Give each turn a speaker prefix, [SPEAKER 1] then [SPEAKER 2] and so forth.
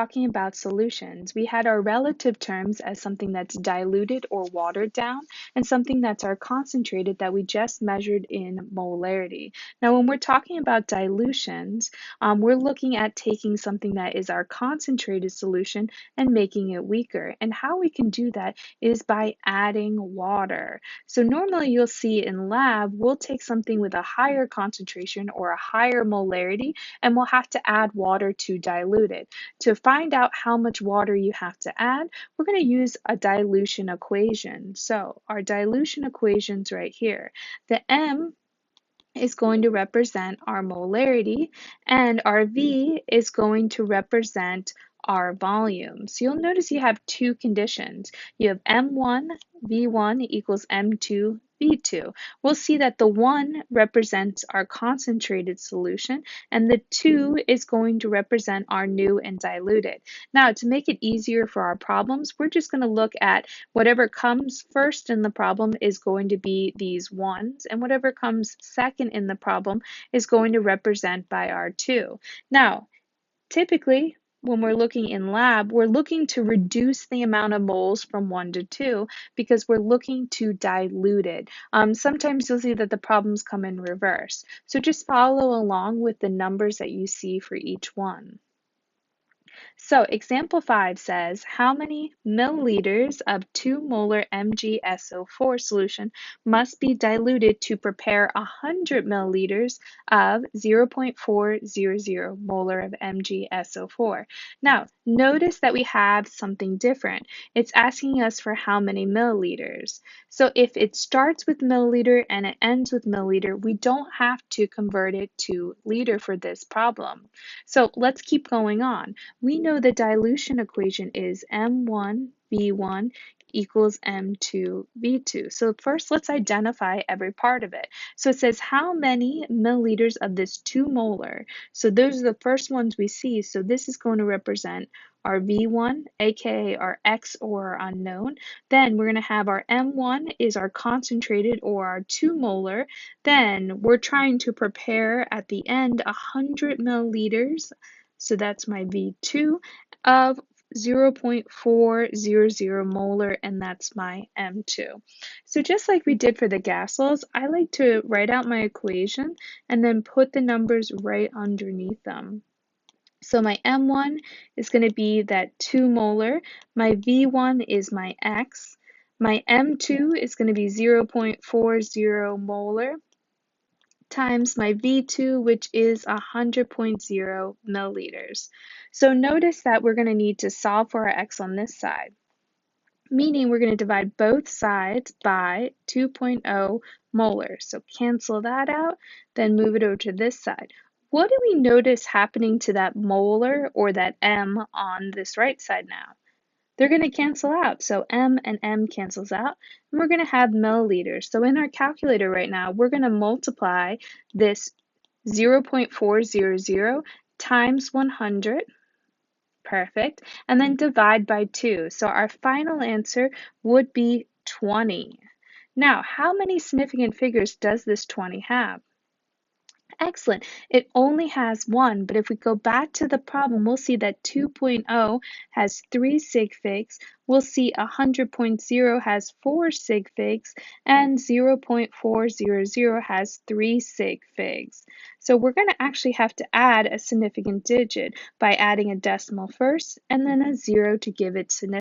[SPEAKER 1] talking about solutions, we had our relative terms as something that's diluted or watered down, and something that's our concentrated that we just measured in molarity. Now, when we're talking about dilutions, we're looking at taking something that is our concentrated solution and making it weaker. And how we can do that is by adding water. So normally you'll see in lab, we'll take something with a higher concentration or a higher molarity, and we'll have to add water to dilute it. To find out how much water you have to add, we're going to use a dilution equation. So our dilution equation's right here. The M is going to represent our molarity, and our V is going to represent our volume. So you'll notice you have two conditions. You have M1, V1 equals M2, V2. We'll see that the 1 represents our concentrated solution, and the 2 is going to represent our new and diluted. Now, to make it easier for our problems, we're just going to look at whatever comes first in the problem is going to be these 1s, and whatever comes second in the problem is going to represent by our 2. Now, typically, when we're looking in lab, we're looking to reduce the amount of moles from 1 to 2 because we're looking to dilute it. Sometimes you'll see that the problems come in reverse. So just follow along with the numbers that you see for each one. So example 5 says, how many milliliters of 2 molar MgSO4 solution must be diluted to prepare 100 milliliters of 0.400 molar of MgSO4? Now, notice that we have something different. It's asking us for how many milliliters. So if it starts with milliliter and it ends with milliliter, we don't have to convert it to liter for this problem. So let's keep going on. We know the dilution equation is M1V1 equals M2V2. So first, let's identify every part of it. So it says how many milliliters of this 2 molar. So those are the first ones we see. So this is going to represent our V1, aka our X or our unknown. Then we're going to have our M1 is our concentrated or our 2 molar. Then we're trying to prepare at the end 100 milliliters. So that's my V2 of 0.400 molar, and that's my M2. So just like we did for the gasols, I like to write out my equation and then put the numbers right underneath them. So my M1 is going to be that 2 molar, my V1 is my X, my M2 is going to be 0.40 molar, times my V2, which is 100.0 milliliters. So notice that we're going to need to solve for our X on this side, meaning we're going to divide both sides by 2.0 molar. So cancel that out, then move it over to this side. What do we notice happening to that molar or that M on this right side now? They're going to cancel out. So M and M cancels out, and we're going to have milliliters. So in our calculator right now, we're going to multiply this 0.400 times 100, perfect, and then divide by 2. So our final answer would be 20. Now, how many significant figures does this 20 have? Excellent. It only has 1, but if we go back to the problem, we'll see that 2.0 has 3 sig figs. We'll see 100.0 has 4 sig figs, and 0.400 has 3 sig figs. So we're going to actually have to add a significant digit by adding a decimal first and then a 0 to give it significance.